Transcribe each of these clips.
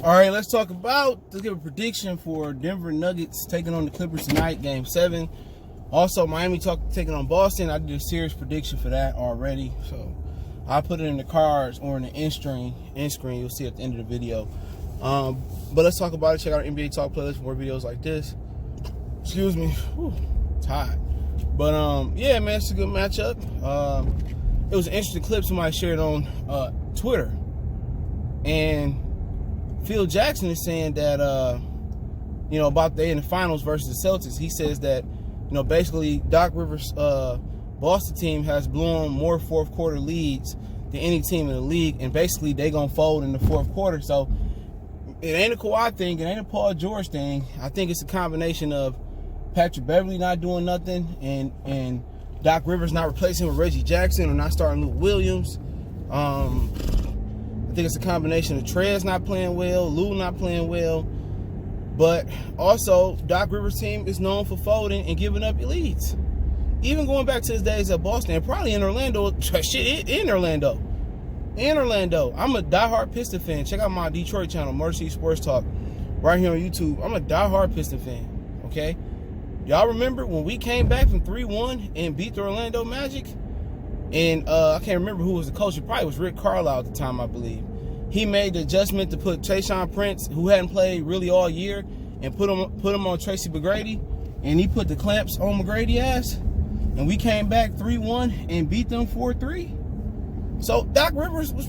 All right, let's give a prediction for Denver Nuggets taking on the Clippers tonight, Game 7. Also, Miami taking on Boston. I did a serious prediction for that already, so I'll put it in the cards or in the end screen. You'll see at the end of the video. But let's talk about it. Check out our NBA Talk playlist for more videos like this. Excuse me. Whew, it's hot. But, yeah, man, it's a good matchup. It was an interesting clip somebody shared on Twitter. And Phil Jackson is saying that, about they in the finals versus the Celtics. He says that, basically Doc Rivers' Boston team has blown more fourth quarter leads than any team in the league, and basically they gonna fold in the fourth quarter. So it ain't a Kawhi thing, it ain't a Paul George thing. I think it's a combination of Patrick Beverley not doing nothing and Doc Rivers not replacing with Reggie Jackson or not starting Lou Williams. I think it's a combination of Trez not playing well, Lou not playing well, but also Doc Rivers' team is known for folding and giving up leads. Even going back to his days at Boston and probably in Orlando. In Orlando. I'm a diehard Piston fan. Check out my Detroit channel, Motor City Sports Talk, right here on YouTube. I'm a diehard Piston fan, okay? Y'all remember when we came back from 3-1 and beat the Orlando Magic? And I can't remember who was the coach. It probably was Rick Carlisle at the time, I believe. He made the adjustment to put Tayshaun Prince, who hadn't played really all year, and put him on Tracy McGrady. And he put the clamps on McGrady's ass. And we came back 3-1 and beat them 4-3. So Doc Rivers was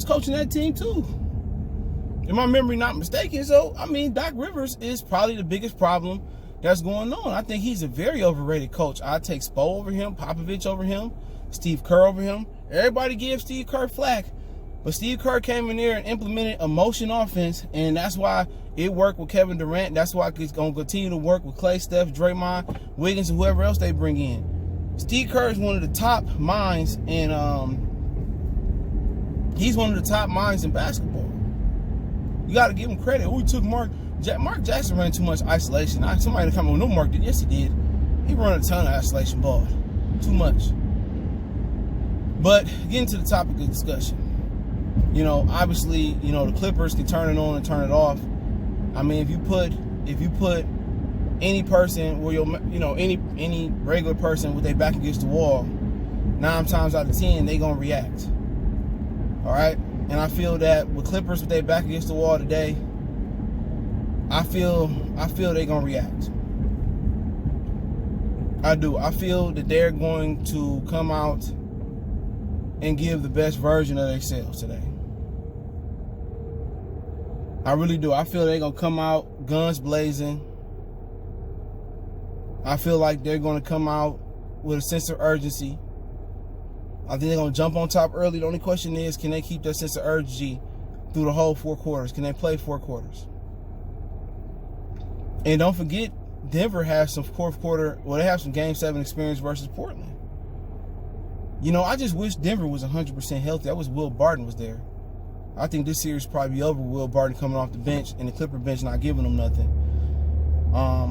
coaching that team too. If my memory not mistaken. So, Doc Rivers is probably the biggest problem that's going on. I think he's a very overrated coach. I take Spo over him, Popovich over him, Steve Kerr over him. Everybody gives Steve Kerr flack. But Steve Kerr came in there and implemented a motion offense, and that's why it worked with Kevin Durant. That's why it's going to continue to work with Klay, Steph, Draymond, Wiggins, and whoever else they bring in. Steve Kerr is one of the top minds in he's one of the top minds in basketball. You got to give him credit. We took Mark Jackson ran too much isolation. Somebody come on, no, Mark did. Yes, he did. He run a ton of isolation ball. Too much. But getting to the topic of discussion. Obviously, the Clippers can turn it on and turn it off. If you put any person where any regular person with their back against the wall, 9 times out of 10 they gonna react. All right, and I feel that with Clippers with their back against the wall today, I feel they gonna react. I do. I feel that they're going to come out and give the best version of themselves today. I really do. I feel they're going to come out guns blazing. I feel like they're going to come out with a sense of urgency. I think they're going to jump on top early. The only question is, can they keep that sense of urgency through the whole 4 quarters? Can they play 4 quarters? And don't forget, Denver has some fourth quarter, they have some Game 7 experience versus Portland. I just wish Denver was 100% healthy. That was Will Barton was there. I think this series probably be over with Will Barton coming off the bench and the Clipper bench not giving them nothing.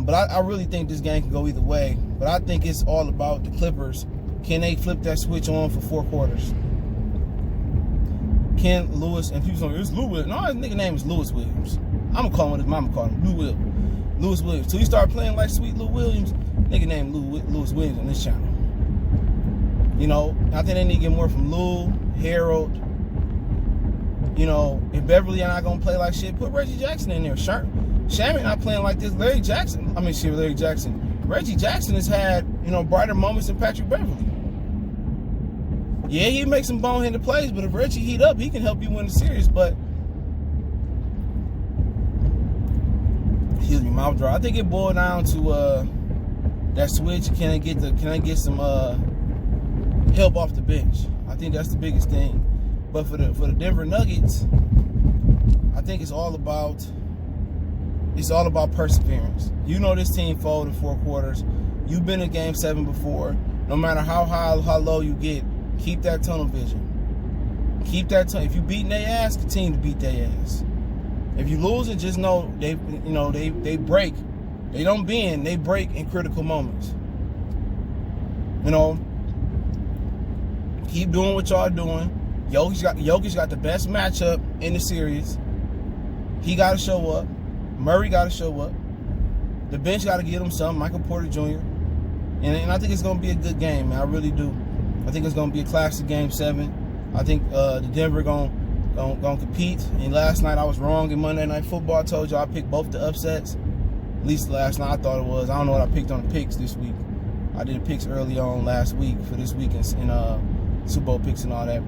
But I really think this game can go either way. But I think it's all about the Clippers. Can they flip that switch on for 4 quarters? Can Lewis, and people say, it's Lou Williams. No, his nigga name is Lewis Williams. I'm going to call him what his mama called him, Lewis Williams. Till he start playing like sweet Lou Williams, nigga named Lewis Williams on this channel. I think they need to get more from Lou, Harold. If Beverly are not going to play like shit, put Reggie Jackson in there. Shaman not playing like this. Reggie Jackson has had, brighter moments than Patrick Beverley. Yeah, he makes some boneheaded plays, but if Reggie heat up, he can help you win the series. But, excuse me, mouth dry. I think it boiled down to that switch. Can I get some help off the bench? I think that's the biggest thing. But for the Denver Nuggets, I think it's all about perseverance. This team folded 4 quarters. You've been in Game 7 before. No matter how high, how low you get, keep that tunnel vision. If you beating their ass, continue to beat their ass. If you lose it, just know they break. They don't bend, they break in critical moments. Keep doing what y'all doing. Jokic got the best matchup in the series. He got to show up. Murray got to show up. The bench got to give him something. Michael Porter Jr. And I think it's going to be a good game, man. I really do. I think it's going to be a classic Game 7. I think the Denver going to compete. And last night I was wrong in Monday Night Football. I told you I picked both the upsets. At least last night I thought it was. I don't know what I picked on the picks this week. I did picks early on last week for this week in Super Bowl picks and all that.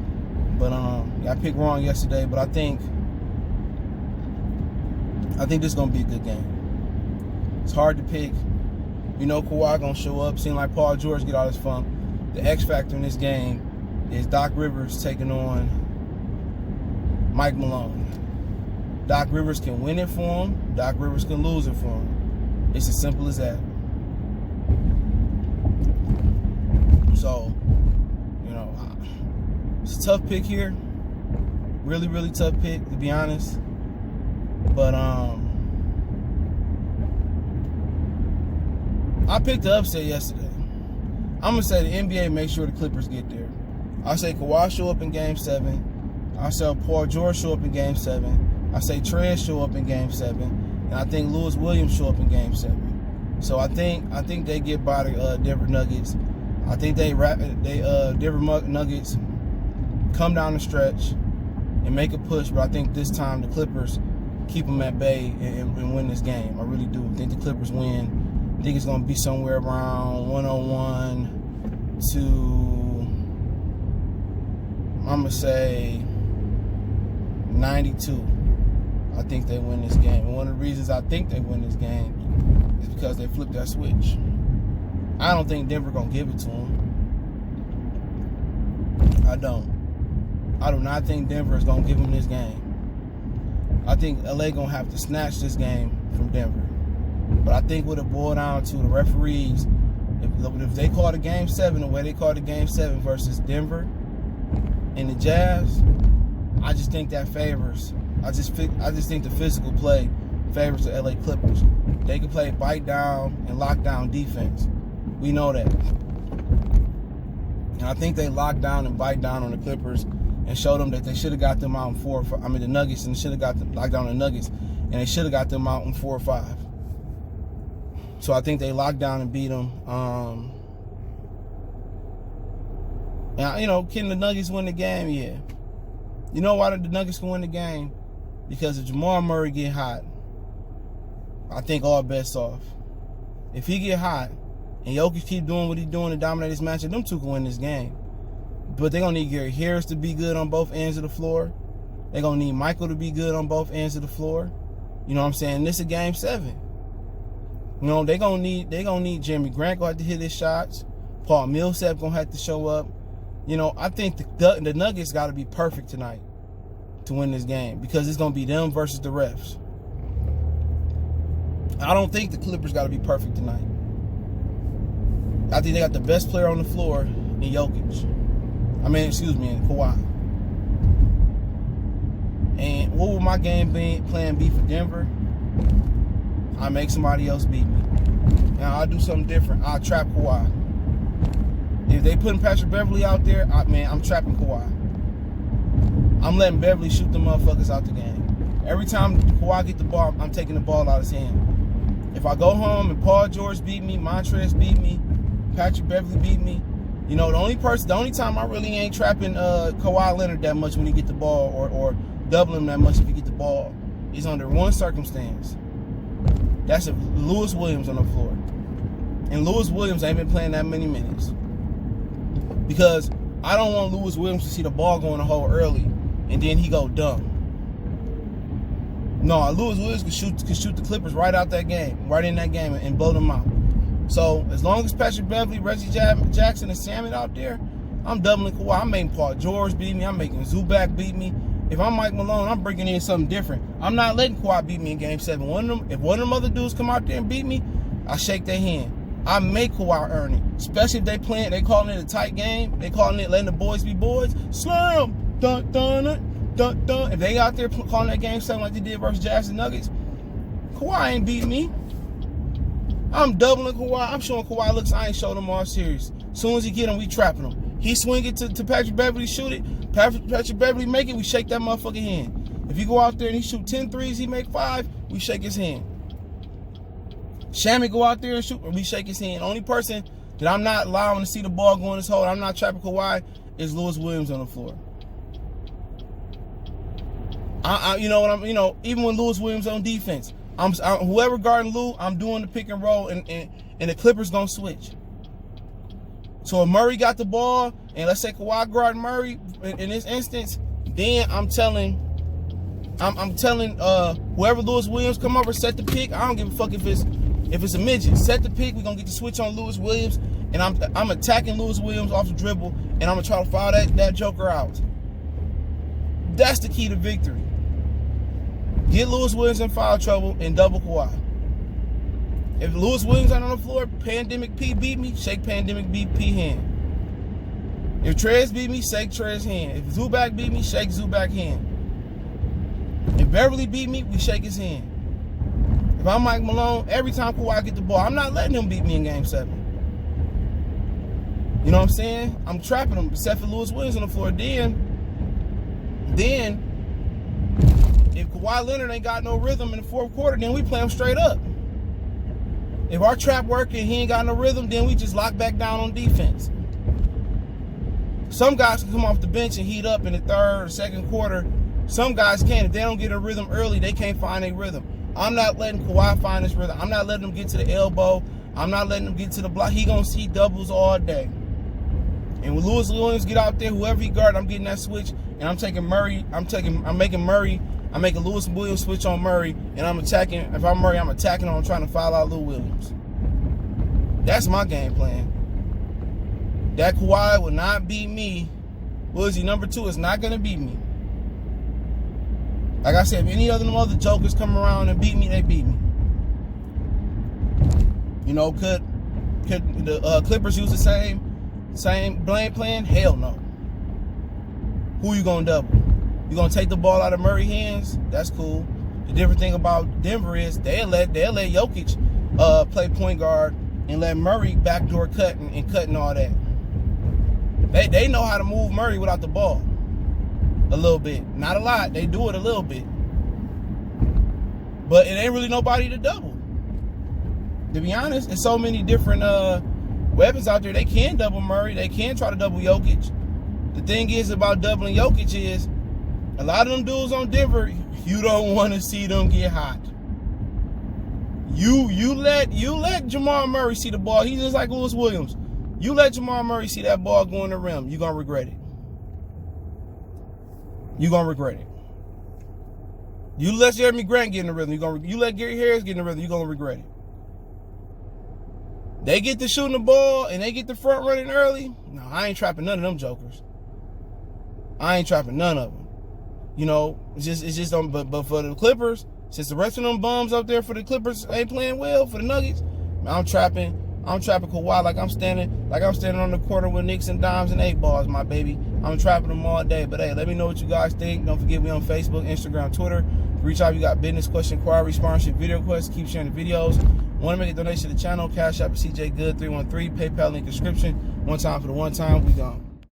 But I picked wrong yesterday. But I think this is going to be a good game. It's hard to pick. You know Kawhi going to show up. Seems like Paul George get all his funk. The X factor in this game is Doc Rivers taking on Mike Malone. Doc Rivers can win it for him. Doc Rivers can lose it for him. It's as simple as that. So, you know, it's a tough pick here. Really, really tough pick, to be honest. But I picked the upset yesterday. I'm going to say the NBA make sure the Clippers get there. I say Kawhi show up in Game 7. I say Paul George show up in Game 7. I say Trez show up in Game 7. And I think Lewis Williams show up in Game 7. So I think they get by the Denver Nuggets. I think Denver Nuggets come down the stretch and make a push. But I think this time the Clippers keep them at bay and win this game. I really do. I think the Clippers win. I think it's going to be somewhere around 101 to, I'm going to say, 92. I think they win this game. And one of the reasons I think they win this game is because they flipped that switch. I don't think Denver going to give it to them. I don't. I do not think Denver is going to give them this game. I think LA going to have to snatch this game from Denver. But I think what it boiled down to, the referees, if they called a Game 7 the way they called a Game 7 versus Denver and the Jazz, I just think that favors. I just think the physical play favors the LA Clippers. They can play bite down and lock down defense. We know that. And I think they locked down and bite down on the Clippers and showed them that they should have got them out in the Nuggets, and should have got them locked down on the Nuggets, and they should have got them out in 4 or 5. So I think they locked down and beat them. Now, you know, can the Nuggets win the game? Yeah. You know why the Nuggets can win the game? Because if Jamal Murray get hot, I think all bets off. If he get hot and Jokic keep doing what he's doing to dominate this matchup, them two can win this game. But they're going to need Gary Harris to be good on both ends of the floor. They're going to need Michael to be good on both ends of the floor. You know what I'm saying? This is Game 7. You know, they're gonna need Jeremy Grant gonna have to hit his shots. Paul Millsap gonna have to show up. You know, I think the Nuggets gotta be perfect tonight to win this game, because it's gonna be them versus the refs. I don't think the Clippers gotta be perfect tonight. I think they got the best player on the floor in Jokic. In Kawhi. And what would my game plan be for Denver? I make somebody else beat me. Now I'll do something different. I'll trap Kawhi. If they putting Patrick Beverly out there, I'm trapping Kawhi. I'm letting Beverly shoot the motherfuckers out the game. Every time Kawhi get the ball, I'm taking the ball out of his hand. If I go home and Paul George beat me, Montrezl beat me, Patrick Beverly beat me, you know, the only time I really ain't trapping Kawhi Leonard that much when he get the ball, or doubling him that much if he get the ball, is under one circumstance. That's if Lewis Williams on the floor. And Lewis Williams ain't been playing that many minutes. Because I don't want Lewis Williams to see the ball go in the hole early and then he go dumb. No, Lewis Williams could shoot the Clippers right out that game, right in that game, and blow them out. So as long as Patrick Beverly, Reggie Jackson, and Salmon out there, I'm doubling Kawhi. I'm making Paul George beat me. I'm making Zubac beat me. If I'm Mike Malone, I'm bringing in something different. I'm not letting Kawhi beat me in Game 7. If one of them other dudes come out there and beat me, I shake their hand. I make Kawhi earn it. Especially if they calling it a tight game. They calling it letting the boys be boys. Slam! Dun, dun, dun, dun, dun. If they out there calling that Game 7 like they did versus Jazz and Nuggets, Kawhi ain't beating me. I'm doubling Kawhi. I'm showing Kawhi looks I ain't showed him all series. As soon as he get him, we trapping him. He swing it to Patrick Beverly, shoot it. Patrick Beverly make it, we shake that motherfucking hand. If If you go out there and he shoot 10 threes, he make 5, we shake his hand. Shammy go out there and shoot, we shake his hand. Only person that I'm not allowing to see the ball go in his hole, I'm not trapping Kawhi, is Lewis Williams on the floor. Even when Lewis Williams on defense, whoever guarding Lou, I'm doing the pick and roll, and the Clippers gonna switch. So if Murray got the ball, and let's say Kawhi guarding Murray in this instance, then I'm telling whoever Lewis Williams come over, set the pick. I don't give a fuck if it's a midget. Set the pick. We're gonna get the switch on Lewis Williams, and I'm attacking Lewis Williams off the dribble, and I'm gonna try to foul that joker out. That's the key to victory. Get Lewis Williams in foul trouble and double Kawhi. If Lewis Williams ain't on the floor, Pandemic P beat me, shake Pandemic P hand. If Trez beat me, shake Trez hand. If Zubac beat me, shake Zubac hand. If Beverly beat me, we shake his hand. If I'm Mike Malone, every time Kawhi get the ball, I'm not letting him beat me in Game 7. You know what I'm saying? I'm trapping him, except for Lewis Williams on the floor. Then, if Kawhi Leonard ain't got no rhythm in the fourth quarter, then we play him straight up. If our trap work and he ain't got no rhythm, then we just lock back down on defense. Some guys can come off the bench and heat up in the third or second quarter. Some guys can. If they don't get a rhythm early, they can't find a rhythm. I'm not letting Kawhi find his rhythm. I'm not letting him get to the elbow. I'm not letting him get to the block. He gonna see doubles all day. And when Lewis Williams get out there, whoever he guard, I'm getting that switch, and I'm taking Murray. I'm making Lewis Williams switch on Murray, and I'm attacking. If I'm Murray, I'm attacking him. I'm trying to foul out Lou Williams. That's my game plan. That Kawhi will not beat me. Woodsy number 2 is not gonna beat me. Like I said, if any other jokers come around and beat me, they beat me. You know, could the Clippers use the same blame plan? Hell no. Who you gonna double? You gonna take the ball out of Murray's hands? That's cool. The different thing about Denver is they'll let Jokic play point guard and let Murray backdoor cut and cut and all that. They know how to move Murray without the ball. A little bit. Not a lot. They do it a little bit. But it ain't really nobody to double. To be honest, there's so many different weapons out there. They can double Murray. They can try to double Jokic. The thing is about doubling Jokic is a lot of them dudes on Denver, you don't want to see them get hot. You let Jamal Murray see the ball. He's just like Lewis Williams. You let Jamal Murray see that ball go in the rim, you're going to regret it. You're going to regret it. You let Jeremy Grant get in the rhythm, you let Gary Harris get in the rhythm, you're going to regret it. They get to shooting the ball and they get the front running early. No, I ain't trapping none of them jokers. I ain't trapping none of them. You know, it's just but for the Clippers, since the rest of them bums up there for the Clippers ain't playing well for the Nuggets, I'm trapping Kawhi like I'm standing on the corner with nicks and dimes and 8 balls, my baby. I'm trapping them all day. But hey, let me know what you guys think. Don't forget me on Facebook, Instagram, Twitter. Reach out if you got business question, inquiry, sponsorship, video requests. Keep sharing the videos. Want to make a donation to the channel? Cash App CJ Good 313. PayPal link description. One time for the one time. We gone.